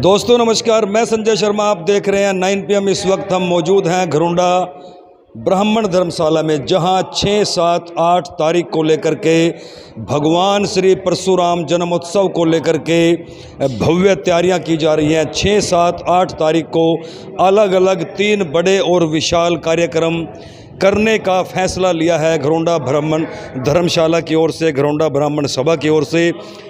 दोस्तों नमस्कार, मैं संजय शर्मा। आप देख रहे हैं 9 PM। इस वक्त हम मौजूद हैं घरोंडा ब्राह्मण धर्मशाला में, जहां 6, 7, 8 तारीख को लेकर के भगवान श्री परशुराम जन्मोत्सव को लेकर के भव्य तैयारियां की जा रही हैं। 6, 7, 8 तारीख को अलग अलग 3 बड़े और विशाल कार्यक्रम करने का फैसला लिया है घरोंडा ब्राह्मण धर्मशाला की ओर से, घरोंडा ब्राह्मण सभा की ओर से।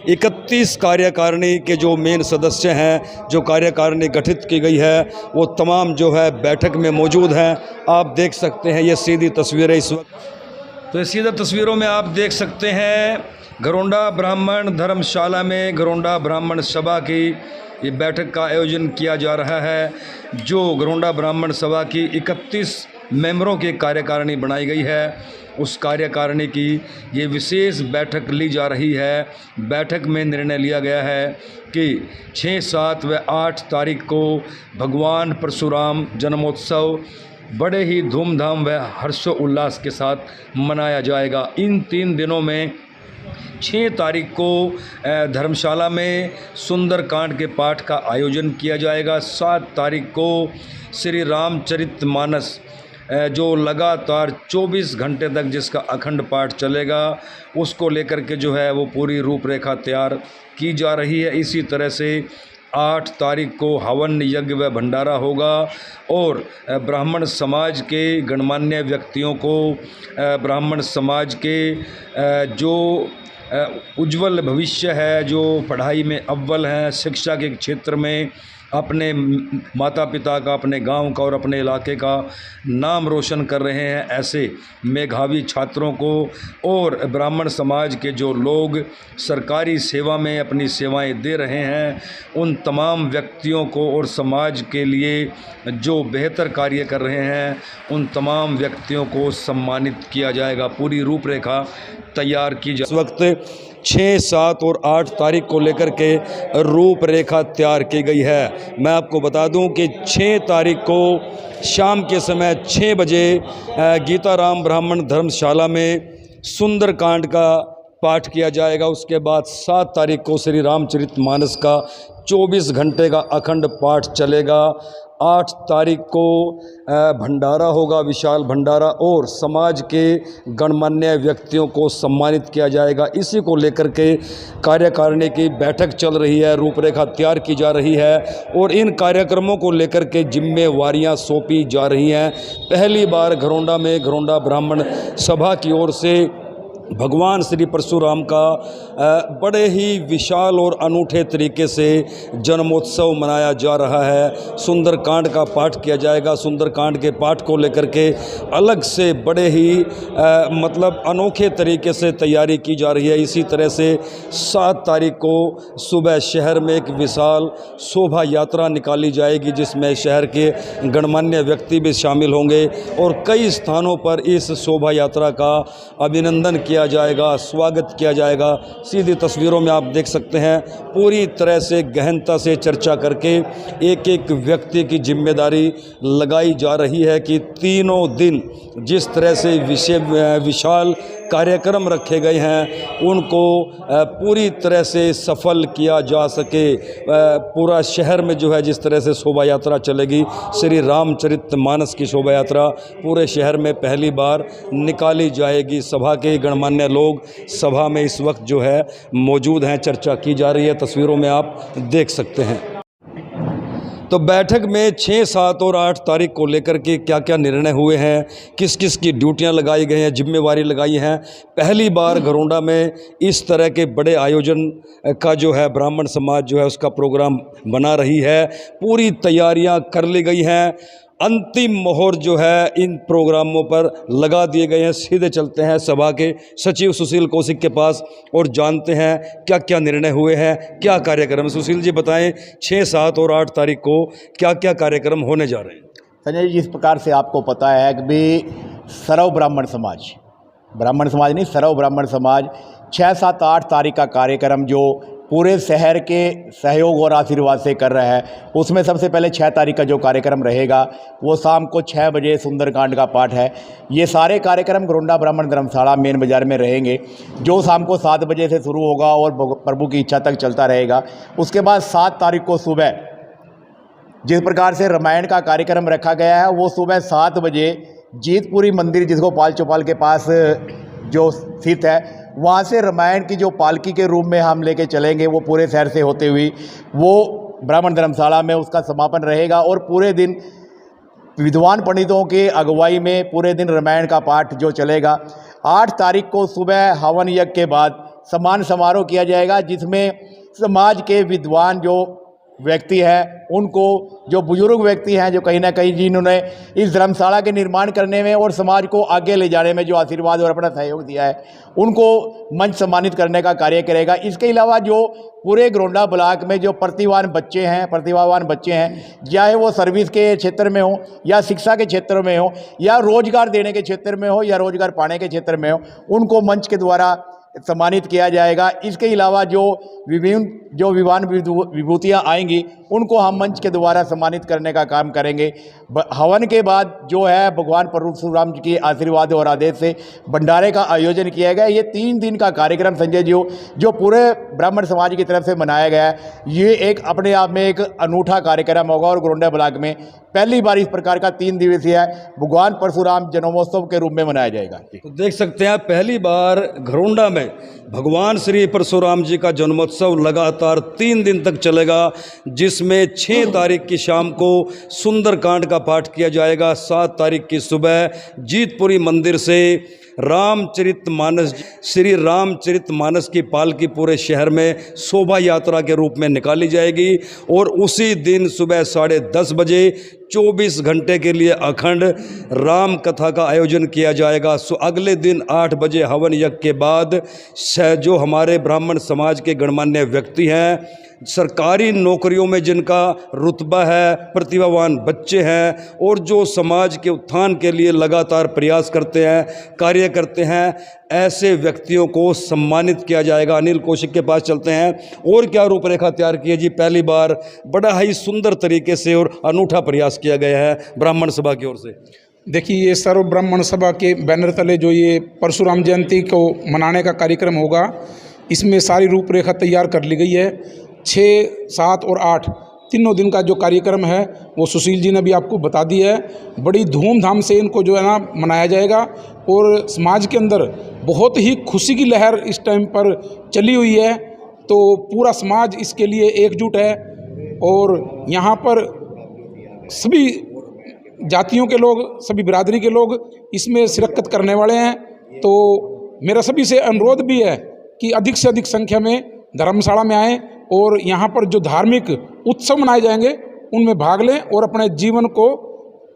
31 कार्यकारिणी के जो मेन सदस्य हैं, जो कार्यकारिणी गठित की गई है, वो तमाम जो है बैठक में मौजूद हैं। आप देख सकते हैं ये सीधी तस्वीरें इस वक्त। तो इस सीधी तस्वीरों में आप देख सकते हैं घरोंडा ब्राह्मण धर्मशाला में घरोंडा ब्राह्मण सभा की ये बैठक का आयोजन किया जा रहा है, जो घरोंडा ब्राह्मण सभा की 31 मेंबरों की कार्यकारिणी बनाई गई है। उस कार्यकारिणी की ये विशेष बैठक ली जा रही है। बैठक में निर्णय लिया गया है कि 6, 7 व 8 तारीख को भगवान परशुराम जन्मोत्सव बड़े ही धूमधाम व हर्षोल्लास के साथ मनाया जाएगा। इन 3 दिनों में 6 तारीख को धर्मशाला में सुंदरकांड के पाठ का आयोजन किया जाएगा। 7 तारीख को श्री रामचरितमानस जो लगातार 24 घंटे तक जिसका अखंड पाठ चलेगा, उसको लेकर के जो है वो पूरी रूपरेखा तैयार की जा रही है। इसी तरह से 8 तारीख को हवन यज्ञ व भंडारा होगा और ब्राह्मण समाज के गणमान्य व्यक्तियों को, ब्राह्मण समाज के जो उज्जवल भविष्य है, जो पढ़ाई में अव्वल हैं, शिक्षा के क्षेत्र में अपने माता पिता का, अपने गांव का और अपने इलाके का नाम रोशन कर रहे हैं, ऐसे मेधावी छात्रों को और ब्राह्मण समाज के जो लोग सरकारी सेवा में अपनी सेवाएं दे रहे हैं, उन तमाम व्यक्तियों को और समाज के लिए जो बेहतर कार्य कर रहे हैं, उन तमाम व्यक्तियों को सम्मानित किया जाएगा। पूरी रूपरेखा तैयार की जा। इस वक्त 6, 7 और 8 तारीख को लेकर के रूपरेखा तैयार की गई है। मैं आपको बता दूं कि 6 तारीख को शाम के समय 6 बजे गीताराम ब्राह्मण धर्मशाला में सुंदरकांड का पाठ किया जाएगा। उसके बाद 7 तारीख को श्री रामचरितमानस का 24 घंटे का अखंड पाठ चलेगा। 8 तारीख को भंडारा होगा, विशाल भंडारा, और समाज के गणमान्य व्यक्तियों को सम्मानित किया जाएगा। इसी को लेकर के कार्यकारिणी की बैठक चल रही है, रूपरेखा तैयार की जा रही है और इन कार्यक्रमों को लेकर के जिम्मेवारियां सौंपी जा रही हैं। पहली बार घरोंडा में घरोंडा ब्राह्मण सभा की ओर से भगवान श्री परशुराम का बड़े ही विशाल और अनूठे तरीके से जन्मोत्सव मनाया जा रहा है। सुंदरकांड का पाठ किया जाएगा। सुंदरकांड के पाठ को लेकर के अलग से बड़े ही मतलब अनोखे तरीके से तैयारी की जा रही है। इसी तरह से 7 तारीख को सुबह शहर में एक विशाल शोभा यात्रा निकाली जाएगी, जिसमें शहर के गणमान्य व्यक्ति भी शामिल होंगे और कई स्थानों पर इस शोभा यात्रा का अभिनंदन किया जाएगा, स्वागत किया जाएगा। सीधी तस्वीरों में आप देख सकते हैं पूरी तरह से गहनता से चर्चा करके एक एक व्यक्ति की जिम्मेदारी लगाई जा रही है कि तीनों दिन जिस तरह से विशाल कार्यक्रम रखे गए हैं, उनको पूरी तरह से सफल किया जा सके। पूरा शहर में जो है जिस तरह से शोभा यात्रा चलेगी, श्री रामचरितमानस की शोभा यात्रा पूरे शहर में पहली बार निकाली जाएगी। सभा के गणमान्य लोग सभा में इस वक्त जो है मौजूद हैं, चर्चा की जा रही है। तस्वीरों में आप देख सकते हैं। तो बैठक में 6, 7 और 8 तारीख को लेकर के क्या क्या निर्णय हुए हैं, किस किस की ड्यूटियां लगाई गई हैं, जिम्मेवारी लगाई हैं। पहली बार घरोंडा में इस तरह के बड़े आयोजन का जो है ब्राह्मण समाज जो है उसका प्रोग्राम बना रही है। पूरी तैयारियां कर ली गई हैं। अंतिम मोहर जो है इन प्रोग्रामों पर लगा दिए गए हैं। सीधे चलते हैं सभा के सचिव सुशील कौशिक के पास और जानते हैं क्या क्या निर्णय हुए हैं, क्या कार्यक्रम। सुशील जी बताएं, 6, 7 और 8 तारीख को क्या क्या कार्यक्रम होने जा रहे हैं। संजय जी, जिस प्रकार से आपको पता है कि भी सर्व ब्राह्मण समाज नहीं, सर्व ब्राह्मण समाज 6, 7, 8 तारीख का कार्यक्रम जो पूरे शहर के सहयोग और आशीर्वाद से कर रहा है, उसमें सबसे पहले 6 तारीख का जो कार्यक्रम रहेगा वो शाम को 6 बजे सुंदरकांड का पाठ है। ये सारे कार्यक्रम घरोंडा ब्राह्मण धर्मशाला मेन बाज़ार में रहेंगे, जो शाम को 7 बजे से शुरू होगा और प्रभु की इच्छा तक चलता रहेगा। उसके बाद 7 तारीख को सुबह जिस प्रकार से रामायण का कार्यक्रम रखा गया है वो सुबह 7 बजे जीतपुरी मंदिर, जिसको पाल चौपाल के पास जो स्थित है, वहाँ से रामायण की जो पालकी के रूप में हम लेके चलेंगे, वो पूरे शहर से होते हुए वो ब्राह्मण धर्मशाला में उसका समापन रहेगा। और पूरे दिन विद्वान पंडितों की अगुवाई में पूरे दिन रामायण का पाठ जो चलेगा। 8 तारीख को सुबह हवन यज्ञ के बाद सम्मान समारोह किया जाएगा, जिसमें समाज के विद्वान जो व्यक्ति हैं, उनको, जो बुजुर्ग व्यक्ति हैं, जो कहीं ना कहीं जिन्होंने इस धर्मशाला के निर्माण करने में और समाज को आगे ले जाने में जो आशीर्वाद और अपना सहयोग दिया है, उनको मंच सम्मानित करने का कार्य करेगा। इसके अलावा जो पूरे घरोंडा ब्लॉक में जो प्रतिभावान बच्चे हैं, चाहे वो सर्विस के क्षेत्र में हो या शिक्षा के क्षेत्र में हो या रोजगार देने के क्षेत्र में हो या रोजगार पाने के क्षेत्र में हो, उनको मंच के द्वारा सम्मानित किया जाएगा। इसके अलावा जो विभिन्न विभूतियाँ आएंगी, उनको हम मंच के द्वारा सम्मानित करने का काम करेंगे। हवन के बाद जो है भगवान परशुराम जी के आशीर्वाद और आदेश से भंडारे का आयोजन किया गया। ये 3 दिन का कार्यक्रम संजय जी जो पूरे ब्राह्मण समाज की तरफ से मनाया गया है, ये एक अपने आप में एक अनूठा कार्यक्रम होगा और घरोंडा ब्लॉक में पहली बार इस प्रकार का 3 दिवसीय भगवान परशुराम जन्मोत्सव के रूप में मनाया जाएगा। तो देख सकते हैं पहली बार घरोंडा में भगवान श्री परशुराम जी का जन्मोत्सव लगातार 3 दिन तक चलेगा, जिसमें 6 तारीख की शाम को सुंदरकांड का पाठ किया जाएगा। 7 तारीख की सुबह जीतपुरी मंदिर से श्री रामचरितमानस की पालकी पूरे शहर में शोभा यात्रा के रूप में निकाली जाएगी और उसी दिन सुबह 10:30 बजे 24 घंटे के लिए अखंड राम कथा का आयोजन किया जाएगा। अगले दिन 8 बजे हवन यज्ञ के बाद जो हमारे ब्राह्मण समाज के गणमान्य व्यक्ति हैं, सरकारी नौकरियों में जिनका रुतबा है, प्रतिभावान बच्चे हैं और जो समाज के उत्थान के लिए लगातार प्रयास करते हैं, कार्य करते हैं, ऐसे व्यक्तियों को सम्मानित किया जाएगा। अनिल कौशिक के पास चलते हैं और क्या रूपरेखा तैयार की है जी। पहली बार बड़ा ही सुंदर तरीके से और अनूठा प्रयास किया गया है ब्राह्मण सभा की ओर से। देखिए, ये सर्व ब्राह्मण सभा के बैनर तले जो ये परशुराम जयंती को मनाने का कार्यक्रम होगा, इसमें सारी रूपरेखा तैयार कर ली गई है। 6, 7 और 8 तीनों दिन का जो कार्यक्रम है वो सुशील जी ने भी आपको बता दिया है। बड़ी धूमधाम से इनको जो है ना मनाया जाएगा और समाज के अंदर बहुत ही खुशी की लहर इस टाइम पर चली हुई है। तो पूरा समाज इसके लिए एकजुट है और यहाँ पर सभी जातियों के लोग, सभी बिरादरी के लोग इसमें शिरकत करने वाले हैं। तो मेरा सभी से अनुरोध भी है कि अधिक से अधिक संख्या में धर्मशाला में आएँ और यहाँ पर जो धार्मिक उत्सव मनाए जाएंगे उनमें भाग लें और अपने जीवन को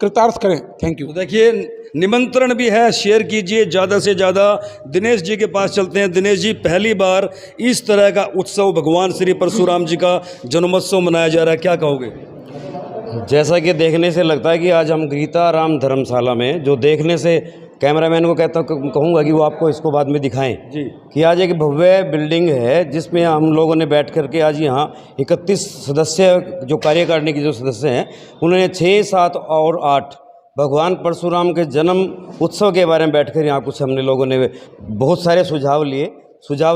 कृतार्थ करें। Thank you. देखिए, निमंत्रण भी है, शेयर कीजिए ज़्यादा से ज़्यादा। दिनेश जी के पास चलते हैं। दिनेश जी, पहली बार इस तरह का उत्सव भगवान श्री परशुराम जी का जन्मोत्सव मनाया जा रहा है, क्या कहोगे? जैसा कि देखने से लगता है कि आज हम गीता राम धर्मशाला में, जो देखने से कैमरामैन को कहूँगा कि वो आपको इसको बाद में दिखाएं जी, कि आज एक भव्य बिल्डिंग है जिसमें हम लोगों ने बैठ करके आज यहाँ 31 सदस्य जो कार्यकारिणी के जो सदस्य हैं, उन्होंने 6, 7 और 8 भगवान परशुराम के जन्म उत्सव के बारे में बैठकर यहाँ कुछ हमने लोगों ने बहुत सारे सुझाव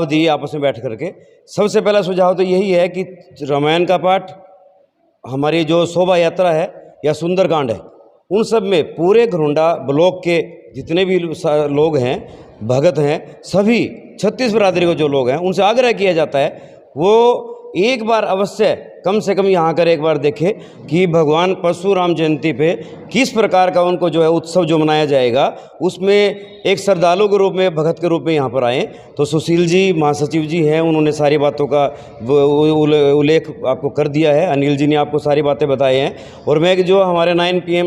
दिए आपस में बैठ करके। सबसे पहला सुझाव तो यही है कि रामायण का पाठ, हमारी जो शोभा यात्रा है या सुंदरकांड है, उन सब में पूरे घरोंडा ब्लॉक के जितने भी लोग हैं, भगत हैं, सभी 36 बिरादरी के जो लोग हैं, उनसे आग्रह किया जाता है वो एक बार अवश्य कम से कम यहाँ कर एक बार देखें कि भगवान परशुराम जयंती पे किस प्रकार का उनको जो है उत्सव जो मनाया जाएगा, उसमें एक श्रद्धालु के रूप में, भगत के रूप में यहाँ पर आएँ। तो सुशील जी महासचिव जी हैं, उन्होंने सारी बातों का उल्लेख आपको कर दिया है। अनिल जी ने आपको सारी बातें बताई हैं और मैं जो हमारे 9 PM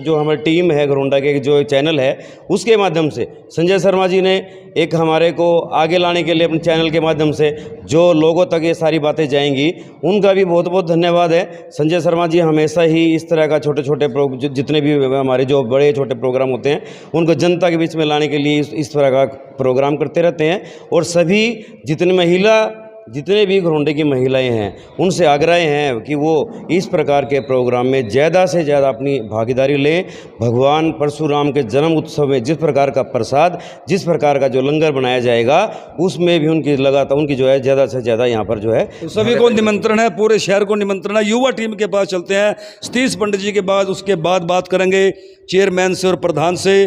जो हमारी टीम है घरोंडा के जो चैनल है, उसके माध्यम से संजय शर्मा जी ने एक हमारे को आगे लाने के लिए अपने चैनल के माध्यम से जो लोगों तक ये सारी बातें जाएंगी, उनका भी बहुत बहुत धन्यवाद है। संजय शर्मा जी हमेशा ही इस तरह का छोटे छोटे जितने भी हमारे जो बड़े छोटे प्रोग्राम होते हैं, उनको जनता के बीच में लाने के लिए इस तरह का प्रोग्राम करते रहते हैं। और सभी जितने महिला जितने भी घरोंडे की महिलाएं हैं उनसे आग्रह है कि वो इस प्रकार के प्रोग्राम में ज़्यादा से ज़्यादा अपनी भागीदारी लें। भगवान परशुराम के जन्म उत्सव में जिस प्रकार का प्रसाद, जिस प्रकार का जो लंगर बनाया जाएगा, उसमें भी उनकी लगातार उनकी जो है ज़्यादा से ज़्यादा यहाँ पर जो है तो सभी को निमंत्रण है, पूरे शहर को निमंत्रण है। युवा टीम के पास चलते हैं सतीश पंडित जी के बाद, उसके बाद बात करेंगे चेयरमैन से और प्रधान से।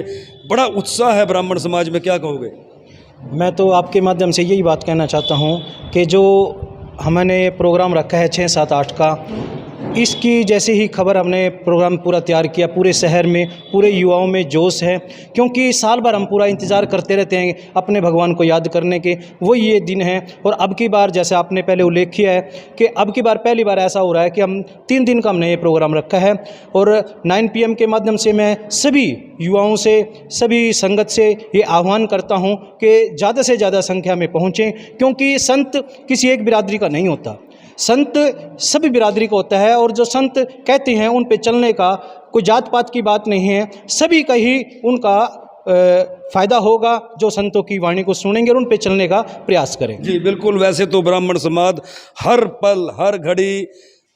बड़ा उत्साह है ब्राह्मण समाज में, क्या कहोगे? मैं तो आपके माध्यम से यही बात कहना चाहता हूँ कि जो हमने प्रोग्राम रखा है 6, 7, 8 का, इसकी जैसे ही खबर हमने प्रोग्राम पूरा तैयार किया, पूरे शहर में, पूरे युवाओं में जोश है, क्योंकि साल भर हम पूरा इंतज़ार करते रहते हैं अपने भगवान को याद करने के, वो ये दिन है। और अब की बार जैसे आपने पहले उल्लेख किया है कि अब की बार पहली बार ऐसा हो रहा है कि हम 3 दिन का हमने ये प्रोग्राम रखा है। और 9 PM के माध्यम से मैं सभी युवाओं से, सभी संगत से ये आह्वान करता हूँ कि ज़्यादा से ज़्यादा संख्या में पहुँचें, क्योंकि संत किसी एक बिरादरी का नहीं होता, संत सभी बिरादरी का होता है। और जो संत कहते हैं उन पे चलने का कोई जात पात की बात नहीं है, सभी का ही उनका फ़ायदा होगा जो संतों की वाणी को सुनेंगे और उन पे चलने का प्रयास करें। जी बिल्कुल। वैसे तो ब्राह्मण समाज हर पल हर घड़ी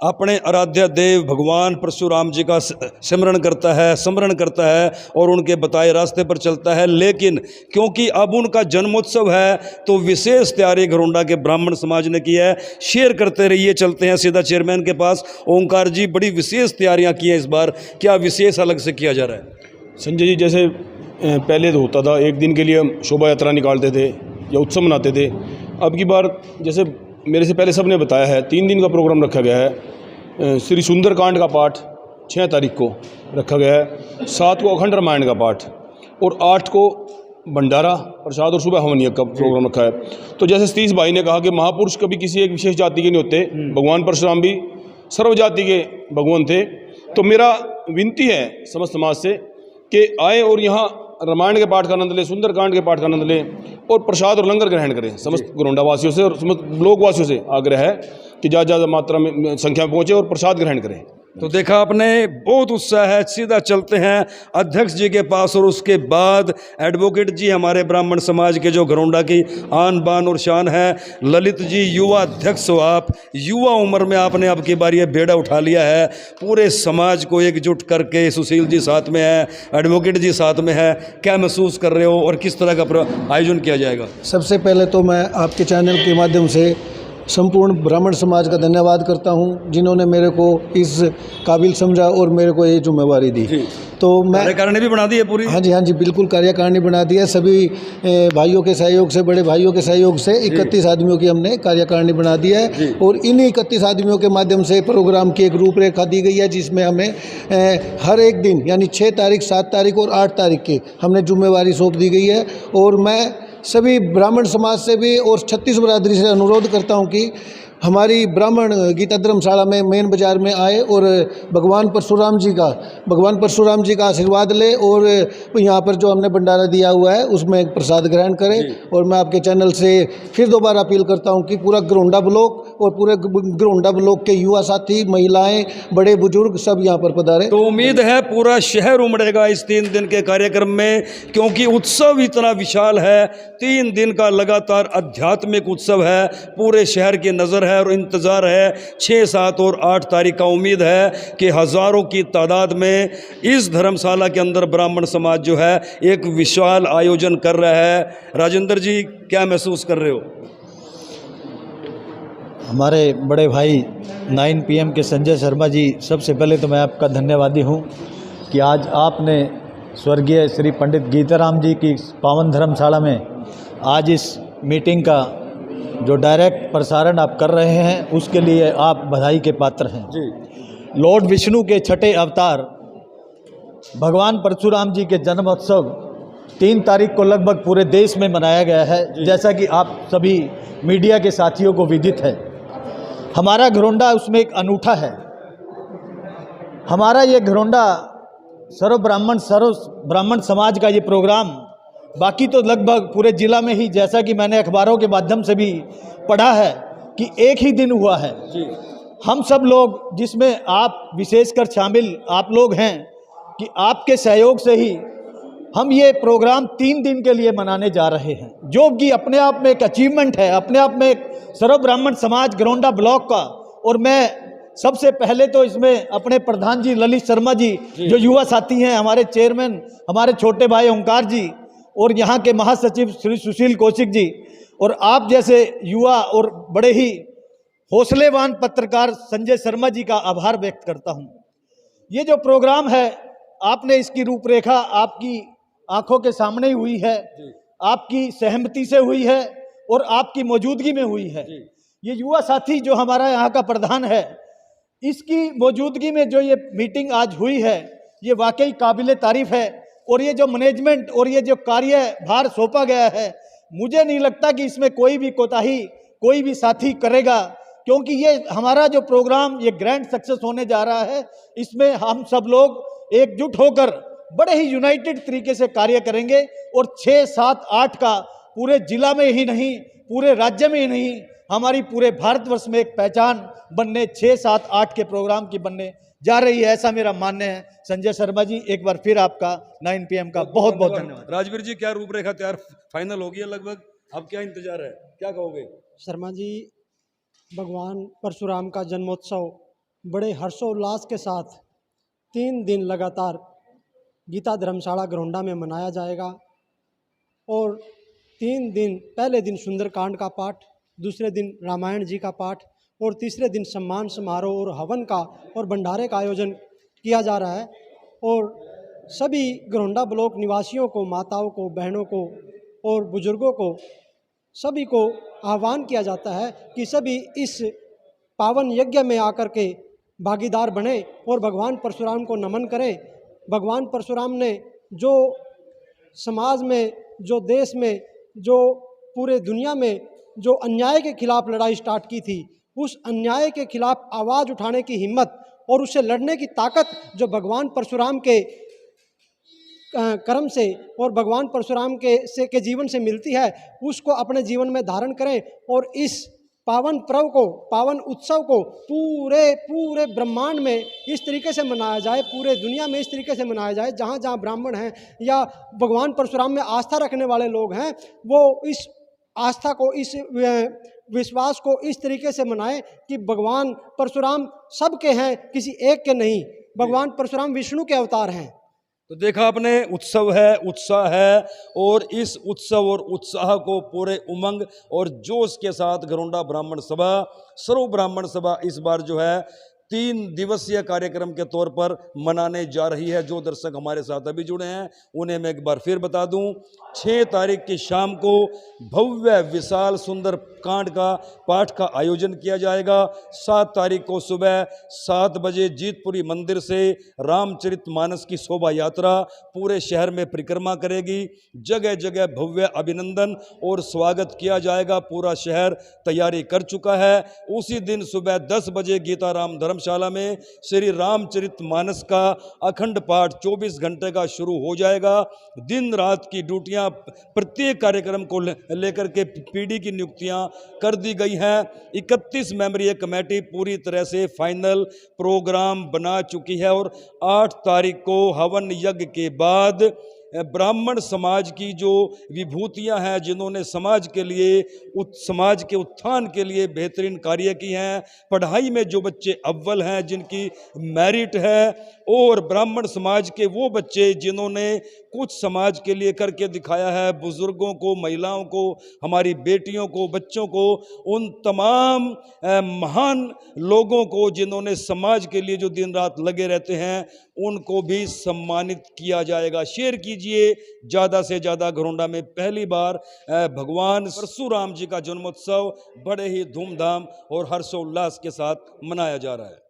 अपने आराध्य देव भगवान परशुराम जी का सिमरण करता है, स्मरण करता है और उनके बताए रास्ते पर चलता है। लेकिन क्योंकि अब उनका जन्मोत्सव है तो विशेष तैयारी घरोंडा के ब्राह्मण समाज ने की है। शेयर करते रहिए। चलते हैं सीधा चेयरमैन के पास। ओंकार जी, बड़ी विशेष तैयारियां की हैं इस बार, क्या विशेष अलग से किया जा रहा है? संजय जी, जैसे पहले तो होता था एक दिन के लिए हम शोभा यात्रा निकालते थे या उत्सव मनाते थे, अब की बार जैसे मेरे से पहले सबने बताया है 3 दिन का प्रोग्राम रखा गया है। श्री सुंदरकांड का पाठ 6 तारीख को रखा गया है, 7 को अखंड रामायण का पाठ और 8 को भंडारा प्रसाद और सुबह हवन यज्ञ का प्रोग्राम रखा है। तो जैसे सतीश भाई ने कहा कि महापुरुष कभी किसी एक विशेष जाति के नहीं होते, भगवान परशुराम भी सर्व जाति के भगवान थे। तो मेरा विनती है समस्त समाज से कि आए और यहाँ रामायण के पाठ का आनंद लें, सुंदरकांड के पाठ का आनंद लें और प्रसाद और लंगर ग्रहण करें। समस्त घरोंडा वासियों से और समस्त लोकवासियों से आग्रह है कि ज़्यादा मात्रा में संख्या में पहुँचे और प्रसाद ग्रहण करें। तो देखा आपने, बहुत उत्साह है। सीधा चलते हैं अध्यक्ष जी के पास और उसके बाद एडवोकेट जी, हमारे ब्राह्मण समाज के जो घरोंडा की आन बान और शान है। ललित जी, युवा अध्यक्ष हो आप, युवा उम्र में आपने अब की बार ये बेड़ा उठा लिया है, पूरे समाज को एकजुट करके। सुशील जी साथ में है, एडवोकेट जी साथ में है, क्या महसूस कर रहे हो और किस तरह का आयोजन किया जाएगा? सबसे पहले तो मैं आपके चैनल के माध्यम से संपूर्ण ब्राह्मण समाज का धन्यवाद करता हूं, जिन्होंने मेरे को इस काबिल समझा और मेरे को ये जिम्मेवारी दी। तो मैं कार्यकारिणी भी बना दी है पूरी? हाँ जी बिल्कुल, कार्यकारिणी बना दी है। सभी भाइयों के सहयोग से, बड़े भाइयों के सहयोग से 31 आदमियों की हमने कार्यकारिणी बना दी है और इन्हीं 31 आदमियों के माध्यम से प्रोग्राम की एक रूपरेखा दी गई है, जिसमें हमें हर एक दिन यानी 6 तारीख, 7 तारीख और 8 तारीख की हमने जिम्मेवारी सौंप दी गई है। और मैं सभी ब्राह्मण समाज से भी और 36 बरादरी से अनुरोध करता हूं कि हमारी ब्राह्मण गीता धर्मशाला में मेन बाज़ार में आए और भगवान परशुराम जी का आशीर्वाद ले और यहाँ पर जो हमने भंडारा दिया हुआ है उसमें प्रसाद ग्रहण करें। और मैं आपके चैनल से फिर दोबारा अपील करता हूँ कि पूरा घरोंडा ब्लॉक और पूरे घरोंडा ब्लॉक के युवा साथी, महिलाएं, बड़े बुजुर्ग सब यहाँ पर पधारें। तो उम्मीद है पूरा शहर उमड़ेगा इस 3 दिन के कार्यक्रम में, क्योंकि उत्सव इतना विशाल है। 3 दिन का लगातार आध्यात्मिक उत्सव है, पूरे शहर की नज़र है और इंतज़ार है 6, 7 और 8 तारीख का। उम्मीद है कि हज़ारों की तादाद में इस धर्मशाला के अंदर ब्राह्मण समाज जो है एक विशाल आयोजन कर रहा है। राजेंद्र जी, क्या महसूस कर रहे हो? हमारे बड़े भाई 9 PM के संजय शर्मा जी, सबसे पहले तो मैं आपका धन्यवादी हूँ कि आज आपने स्वर्गीय श्री पंडित गीताराम जी की पावन धर्मशाला में आज इस मीटिंग का जो डायरेक्ट प्रसारण आप कर रहे हैं, उसके लिए आप बधाई के पात्र हैं जी। लॉर्ड विष्णु के 6ठे अवतार भगवान परशुराम जी के जन्मोत्सव 3 तारीख को लगभग पूरे देश में मनाया गया है, जैसा कि आप सभी मीडिया के साथियों को विदित है। हमारा घरोंडा उसमें एक अनूठा है। हमारा ये घरोंडा सर्व ब्राह्मण समाज का ये प्रोग्राम, बाकी तो लगभग पूरे ज़िला में ही, जैसा कि मैंने अखबारों के माध्यम से भी पढ़ा है कि एक ही दिन हुआ है जी। हम सब लोग, जिसमें आप विशेषकर शामिल आप लोग हैं, कि आपके सहयोग से ही हम ये प्रोग्राम 3 दिन के लिए मनाने जा रहे हैं, जो कि अपने आप में एक अचीवमेंट है, अपने आप में एक सर्व ब्राह्मण समाज घरौंडा ब्लॉक का। और मैं सबसे पहले तो इसमें अपने प्रधान जी ललित शर्मा जी जो युवा साथी हैं, हमारे चेयरमैन हमारे छोटे भाई ओंकार जी, और यहाँ के महासचिव श्री सुशील कौशिक जी, और आप जैसे युवा और बड़े ही हौसलेवान पत्रकार संजय शर्मा जी का आभार व्यक्त करता हूँ। ये जो प्रोग्राम है, आपने इसकी रूपरेखा आपकी आंखों के सामने ही हुई है, आपकी सहमति से हुई है और आपकी मौजूदगी में हुई है। ये युवा साथी जो हमारा यहाँ का प्रधान है, इसकी मौजूदगी में जो ये मीटिंग आज हुई है, ये वाकई काबिले तारीफ है। और ये जो मैनेजमेंट और ये जो कार्यभार सौंपा गया है, मुझे नहीं लगता कि इसमें कोई भी कोताही कोई भी साथी करेगा, क्योंकि ये हमारा जो प्रोग्राम ये ग्रैंड सक्सेस होने जा रहा है। इसमें हम सब लोग एकजुट होकर बड़े ही यूनाइटेड तरीके से कार्य करेंगे और 6, 7, 8 का पूरे जिला में ही नहीं, पूरे राज्य में ही नहीं, हमारी पूरे भारतवर्ष में एक पहचान बनने 6, 7, 8 के प्रोग्राम की बनने जा रही है, ऐसा मेरा मानना है। संजय शर्मा जी, एक बार फिर आपका 9 PM का बहुत बहुत धन्यवाद। राजवीर जी, क्या रूपरेखा तैयार फाइनल हो गई है लगभग? अब क्या इंतजार है, क्या कहोगे? शर्मा जी, भगवान परशुराम का जन्मोत्सव बड़े हर्षोल्लास के साथ 3 दिन लगातार गीता धर्मशाला घरौंडा में मनाया जाएगा। और 3 दिन, पहले दिन सुंदरकांड का पाठ, दूसरे दिन रामायण जी का पाठ और तीसरे दिन सम्मान समारोह और हवन का और भंडारे का आयोजन किया जा रहा है। और सभी घरौंडा ब्लॉक निवासियों को, माताओं को, बहनों को और बुजुर्गों को, सभी को आह्वान किया जाता है कि सभी इस पावन यज्ञ में आकर के भागीदार बने और भगवान परशुराम को नमन करें। भगवान परशुराम ने जो समाज में, जो देश में, जो पूरे दुनिया में जो अन्याय के खिलाफ लड़ाई स्टार्ट की थी, उस अन्याय के खिलाफ आवाज़ उठाने की हिम्मत और उससे लड़ने की ताकत जो भगवान परशुराम के कर्म से और भगवान परशुराम के जीवन से मिलती है, उसको अपने जीवन में धारण करें और इस पावन पर्व को, पावन उत्सव को पूरे ब्रह्मांड में इस तरीके से मनाया जाए, पूरे दुनिया में इस तरीके से मनाया जाए, जहाँ जहाँ ब्राह्मण हैं या भगवान परशुराम में आस्था रखने वाले लोग हैं, वो इस आस्था को, इस विश्वास को इस तरीके से मनाएं कि भगवान परशुराम सबके हैं, किसी एक के नहीं। भगवान परशुराम विष्णु के अवतार हैं। तो देखा आपने, उत्सव है, उत्साह है, और इस उत्सव और उत्साह को पूरे उमंग और जोश के साथ घरौंडा ब्राह्मण सभा, सर्व ब्राह्मण सभा इस बार जो है 3 दिवसीय कार्यक्रम के तौर पर मनाने जा रही है। जो दर्शक हमारे साथ अभी जुड़े हैं उन्हें मैं एक बार फिर बता दूं, 6 तारीख की शाम को भव्य विशाल सुंदर कांड का पाठ का आयोजन किया जाएगा। 7 तारीख को सुबह 7 बजे जीतपुरी मंदिर से रामचरितमानस की शोभा यात्रा पूरे शहर में परिक्रमा करेगी। जगह जगह भव्य अभिनंदन और स्वागत किया जाएगा। पूरा शहर तैयारी कर चुका है। उसी दिन सुबह 10 बजे गीताराम धर्मशाला में श्री रामचरितमानस का अखंड पाठ 24 घंटे का शुरू हो जाएगा। दिन रात की ड्यूटियां प्रत्येक कार्यक्रम को लेकर के पीडी की नियुक्तियां कर दी गई हैं। 31 मेंबरीय कमेटी पूरी तरह से फाइनल प्रोग्राम बना चुकी है और 8 तारीख को हवन यज्ञ के बाद ब्राह्मण समाज की जो विभूतियां हैं, जिन्होंने समाज के लिए, समाज के उत्थान के लिए बेहतरीन कार्य की हैं, पढ़ाई में जो बच्चे अव्वल हैं, जिनकी मेरिट है, और ब्राह्मण समाज के वो बच्चे जिन्होंने कुछ समाज के लिए करके दिखाया है, बुजुर्गों को, महिलाओं को, हमारी बेटियों को, बच्चों को, उन तमाम महान लोगों को जिन्होंने समाज के लिए जो दिन रात लगे रहते हैं, उनको भी सम्मानित किया जाएगा। शेयर कीजिए ज़्यादा से ज़्यादा। घरौंडा में पहली बार भगवान परशुराम जी का जन्मोत्सव बड़े ही धूमधाम और हर्षोल्लास के साथ मनाया जा रहा है।